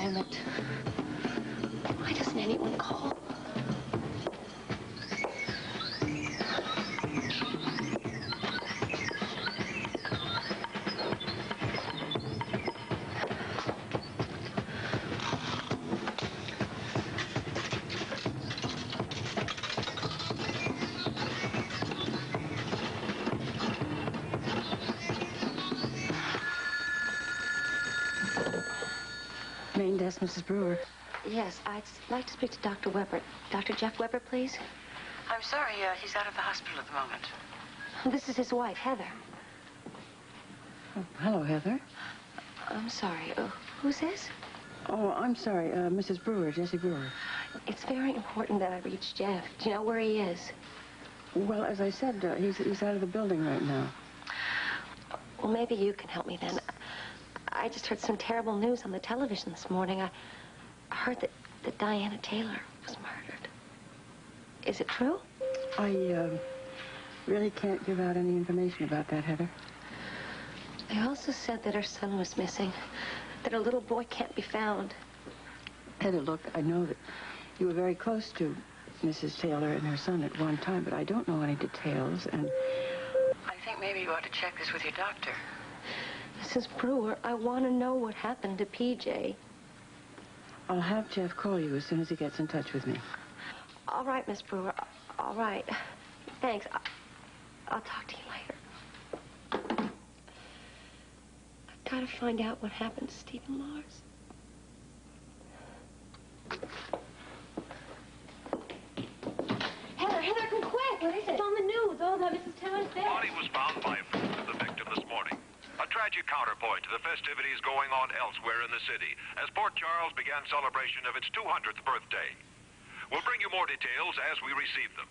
damn it. Why doesn't anyone call? Main desk, Mrs. Brewer. Yes, I'd like to speak to Dr. Weber. Dr. Jeff Weber, please. I'm sorry, he's out of the hospital at the moment. This is his wife, Heather. Oh, hello, Heather. I'm sorry. Who's this? Oh, I'm sorry. Mrs. Brewer, Jesse Brewer. It's very important that I reach Jeff. Do you know where he is? Well, as I said, he's out of the building right now. Well, maybe you can help me then. I just heard some terrible news on the television this morning. I heard that Diana Taylor was murdered. Is it true? I really can't give out any information about that, Heather. They also said that her son was missing, that her little boy can't be found. Heather, look, I know that you were very close to Mrs. Taylor and her son at one time, but I don't know any details, and... I think maybe you ought to check this with your doctor. Mrs. Brewer, I want to know what happened to PJ. I'll have Jeff call you as soon as he gets in touch with me. All right, Miss Brewer. All right. Thanks. I'll talk to you later. I've got to find out what happened to Stephen Lars. Heather, come quick. What is it? It's on the news. Oh, that Mrs. Taylor's dead. Body was found by a friend of the victim this morning. A tragic counterpoint to the festivities going on elsewhere in the city as Port Charles began celebration of its 200th birthday. We'll bring you more details as we receive them.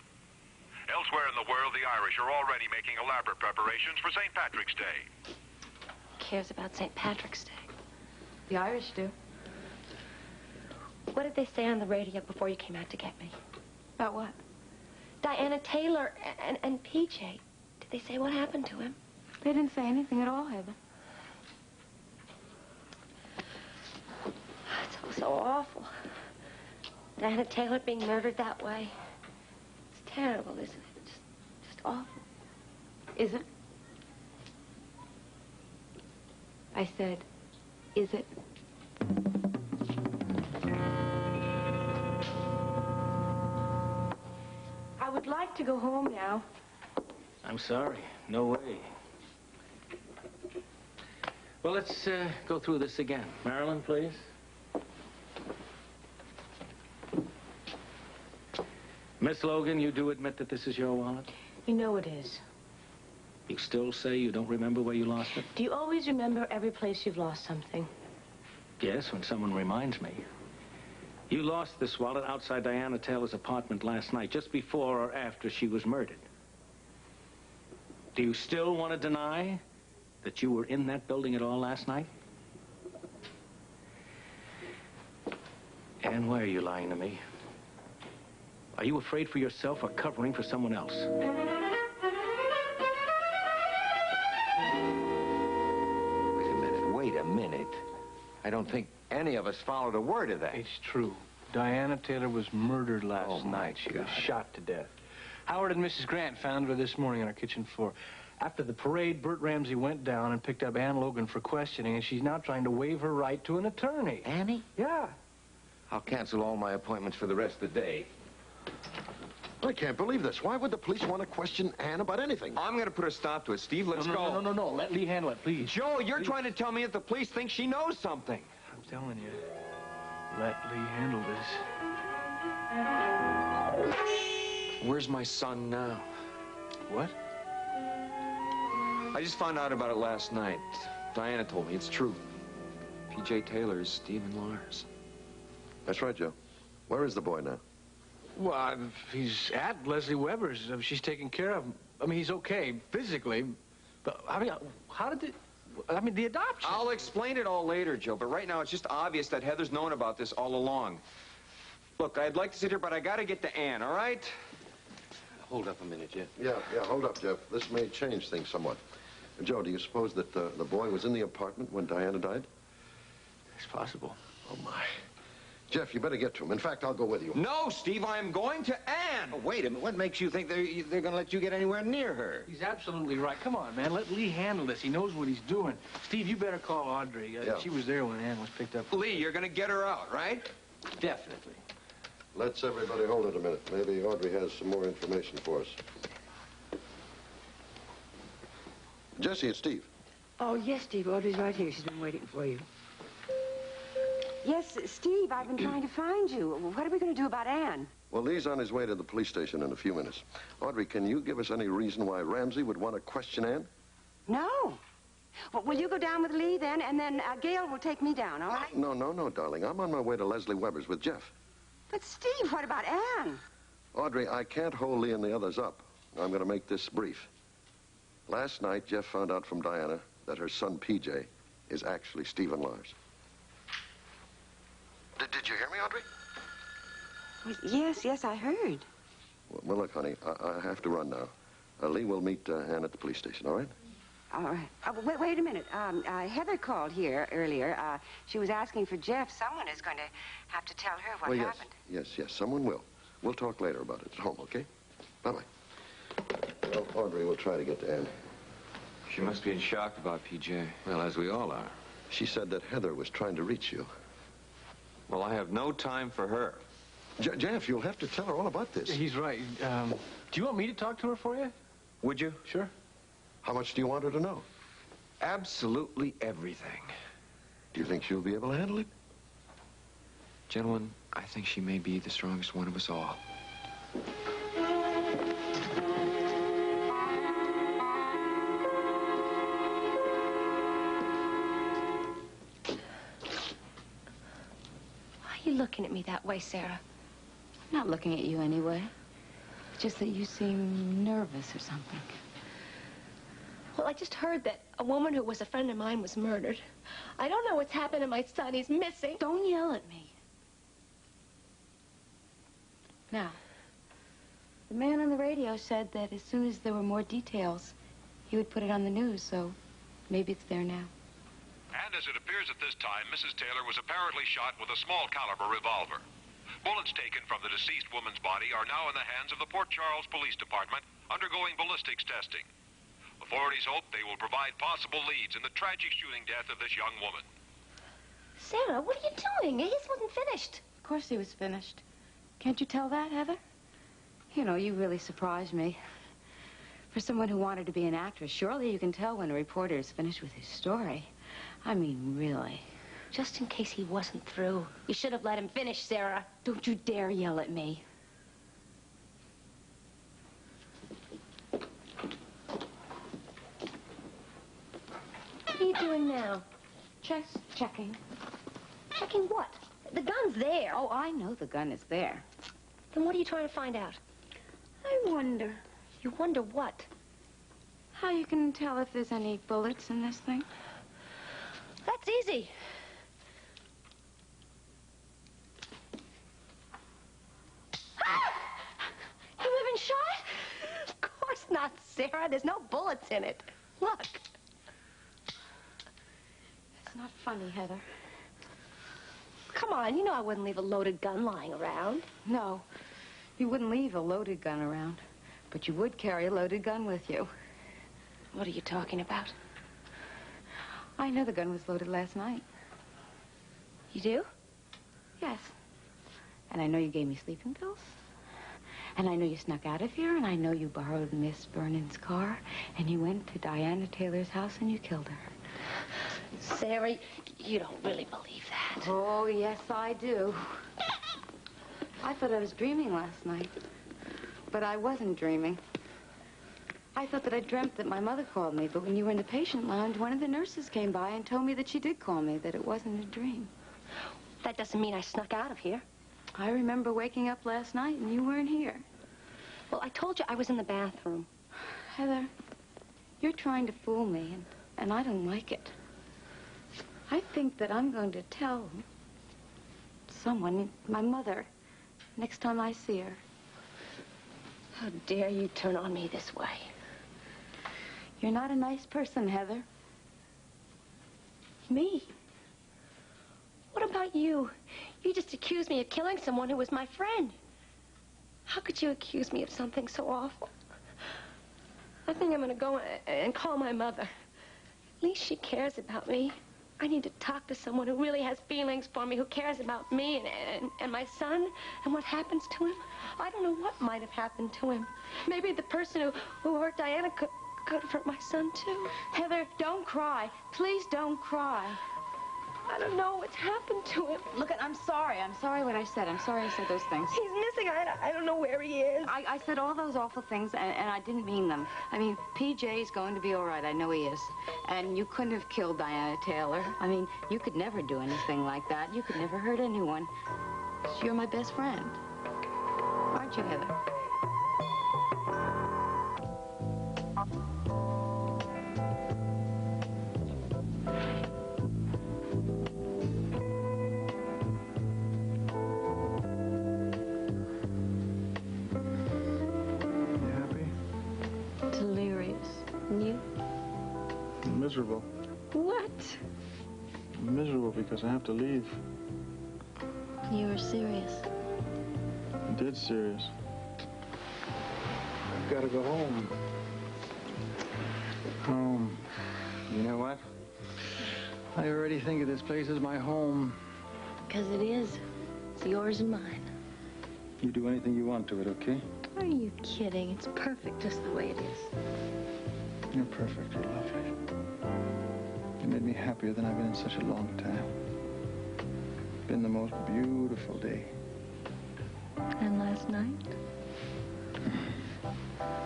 Elsewhere in the world, the Irish are already making elaborate preparations for St. Patrick's Day. Who cares about St. Patrick's Day? The Irish do. What did they say on the radio before you came out to get me? About what? Diana Taylor and PJ. Did they say what happened to him? They didn't say anything at all, Heather. It's so awful. Diana Taylor being murdered that way. It's terrible, isn't it? Just awful. Is it? I said, is it? I would like to go home now. I'm sorry. No way. Well, let's go through this again. Marilyn, please. Miss Logan, you do admit that this is your wallet? You know it is. You still say you don't remember where you lost it? Do you always remember every place you've lost something? Yes, when someone reminds me. You lost this wallet outside Diana Taylor's apartment last night, just before or after she was murdered. Do you still want to deny that you were in that building at all last night? And why are you lying to me? Are you afraid for yourself or covering for someone else? Wait a minute. I don't think any of us followed a word of that. It's true. Diana Taylor was murdered last night. She was shot to death. Howard and Mrs. Grant found her this morning on our kitchen floor. After the parade, Bert Ramsey went down and picked up Ann Logan for questioning, and she's now trying to waive her right to an attorney. Annie? Yeah. I'll cancel all my appointments for the rest of the day. I can't believe this. Why would the police want to question Ann about anything? I'm going to put a stop to it. Steve, let's go. No. Let Lee handle it, please. Joe, you're trying to tell me that the police think she knows something. I'm telling you. Let Lee handle this. Where's my son now? What? I just found out about it last night. Diana told me. It's true. P.J. Taylor is Stephen Lars. That's right, Joe. Where is the boy now? Well, he's at Leslie Weber's. She's taking care of him. I mean, he's okay physically. But, I mean, how did the adoption. I'll explain it all later, Joe. But right now, it's just obvious that Heather's known about this all along. Look, I'd like to sit here, but I got to get to Ann, all right? Hold up a minute, Jeff. Yeah, hold up, Jeff. This may change things somewhat. Joe, do you suppose that the boy was in the apartment when Diana died? It's possible. Oh, my. Jeff, you better get to him. In fact, I'll go with you. No, Steve, I'm going to Ann. Oh, wait a minute. What makes you think they're going to let you get anywhere near her? He's absolutely right. Come on, man. Let Lee handle this. He knows what he's doing. Steve, you better call Audrey. Yeah. She was there when Ann was picked up. Lee, you're going to get her out, right? Definitely. Let's everybody hold it a minute. Maybe Audrey has some more information for us. Jesse, it's Steve. Oh, yes, Steve. Audrey's right here. She's been waiting for you. Yes, Steve, I've been trying to find you. What are we going to do about Ann? Well, Lee's on his way to the police station in a few minutes. Audrey, can you give us any reason why Ramsey would want to question Ann? No. Well, will you go down with Lee then, and then Gail will take me down, all right? No, darling. I'm on my way to Leslie Weber's with Jeff. But, Steve, what about Ann? Audrey, I can't hold Lee and the others up. I'm going to make this brief. Last night, Jeff found out from Diana that her son, PJ, is actually Stephen Lars. Did you hear me, Audrey? Yes, I heard. Well, look, honey, I have to run now. Lee will meet Ann at the police station, all right? All right. Wait a minute. Heather called here earlier. She was asking for Jeff. Someone is going to have to tell her what happened. Yes, someone will. We'll talk later about it at home, okay? Bye-bye. Well, Audrey will try to get to Ann. She must be in shock about PJ. Well, as we all are. She said that Heather was trying to reach you. Well, I have no time for her. Jeff, you'll have to tell her all about this. He's right. Do you want me to talk to her for you? Would you? Sure. How much do you want her to know? Absolutely everything. Do you think she'll be able to handle it? Gentlemen, I think she may be the strongest one of us all. Why are you looking at me that way, Sara? I'm not looking at you anyway. It's just that you seem nervous or something. Well, I just heard that a woman who was a friend of mine was murdered. I don't know what's happened to my son. He's missing. Don't yell at me. Now, the man on the radio said that as soon as there were more details, he would put it on the news, so maybe it's there now. And as it appears at this time, Mrs. Taylor was apparently shot with a small caliber revolver. Bullets taken from the deceased woman's body are now in the hands of the Port Charles Police Department, undergoing ballistics testing. Authorities hope they will provide possible leads in the tragic shooting death of this young woman. Sara, what are you doing? His wasn't finished. Of course he was finished. Can't you tell that, Heather? You know, you really surprised me. For someone who wanted to be an actress, surely you can tell when a reporter is finished with his story. I mean, really. Just in case he wasn't through. You should have let him finish, Sara. Don't you dare yell at me. What are you doing now? Checking. Checking what? The gun's there. Oh, I know the gun is there. Then what are you trying to find out? I wonder. You wonder what? How you can tell if there's any bullets in this thing? That's easy. You haven't shot? Of course not, Sara. There's no bullets in it. Look. It's not funny, Heather. Come on, you know I wouldn't leave a loaded gun lying around. No, you wouldn't leave a loaded gun around, but you would carry a loaded gun with you. What are you talking about? I know the gun was loaded last night. You do? Yes. And I know you gave me sleeping pills. And I know you snuck out of here, and I know you borrowed Miss Vernon's car, and you went to Diana Taylor's house and you killed her. Sara, you don't really believe that. Oh, yes, I do. I thought I was dreaming last night. But I wasn't dreaming. I thought that I dreamt that my mother called me, but when you were in the patient lounge, one of the nurses came by and told me that she did call me, that it wasn't a dream. That doesn't mean I snuck out of here. I remember waking up last night and you weren't here. Well, I told you I was in the bathroom. Heather, you're trying to fool me, and I don't like it. I think that I'm going to tell someone, my mother, next time I see her. How dare you turn on me this way? You're not a nice person, Heather. Me? What about about you? You just accused me of killing someone who was my friend. How could you accuse me of something so awful? I think I'm going to go and call my mother. At least she cares about me. I need to talk to someone who really has feelings for me, who cares about me and my son and what happens to him. I don't know what might have happened to him. Maybe the person who hurt Diana could have hurt my son, too. Heather, don't cry. Please don't cry. I don't know what's happened to him. Look, I'm sorry. I'm sorry what I said. I'm sorry I said those things. He's missing. I don't know where he is. I said all those awful things, and I didn't mean them. I mean, PJ's going to be all right. I know he is. And you couldn't have killed Diana Taylor. I mean, you could never do anything like that. You could never hurt anyone. You're my best friend. Aren't you, Heather? Miserable. What? I'm miserable because I have to leave. You were serious. I'm dead serious. I've got to go home. Home. You know what? I already think of this place as my home. Because it is. It's yours and mine. You do anything you want to it, okay? Are you kidding? It's perfect just the way it is. You're perfect. You're lovely. You made me happier than I've been in such a long time. It's been the most beautiful day. And last night?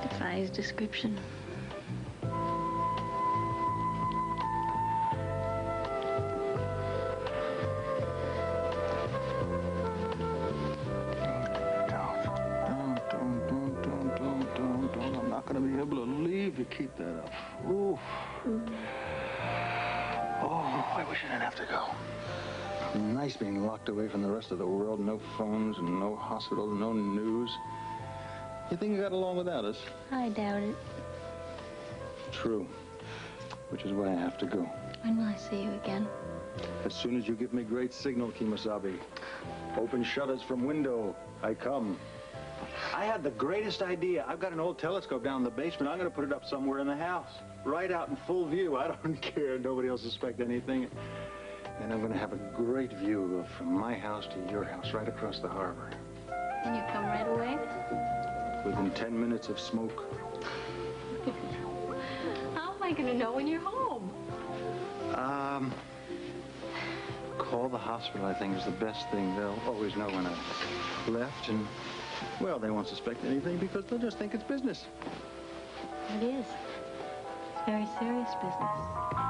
Defies description. Don't. I'm not going to be able to leave. You keep that up. Ooh. Oh, I wish I didn't have to go. Nice being locked away from the rest of the world. No phones and no hospital, no news. You think you got along without us? I doubt it. True. Which is why I have to go. When will I see you again? As soon as you give me great signal, Kemosabe. Open shutters from window. I come. I had the greatest idea. I've got an old telescope down in the basement. I'm going to put it up somewhere in the house. Right out in full view. I don't care. Nobody will suspect anything. Then I'm going to have a great view from my house to your house, right across the harbor. Can you come right away? Within 10 minutes of smoke. How am I going to know when you're home? Call the hospital, I think, is the best thing. They'll always know when I left, and, well, they won't suspect anything because they'll just think it's business. It is. It's very serious business.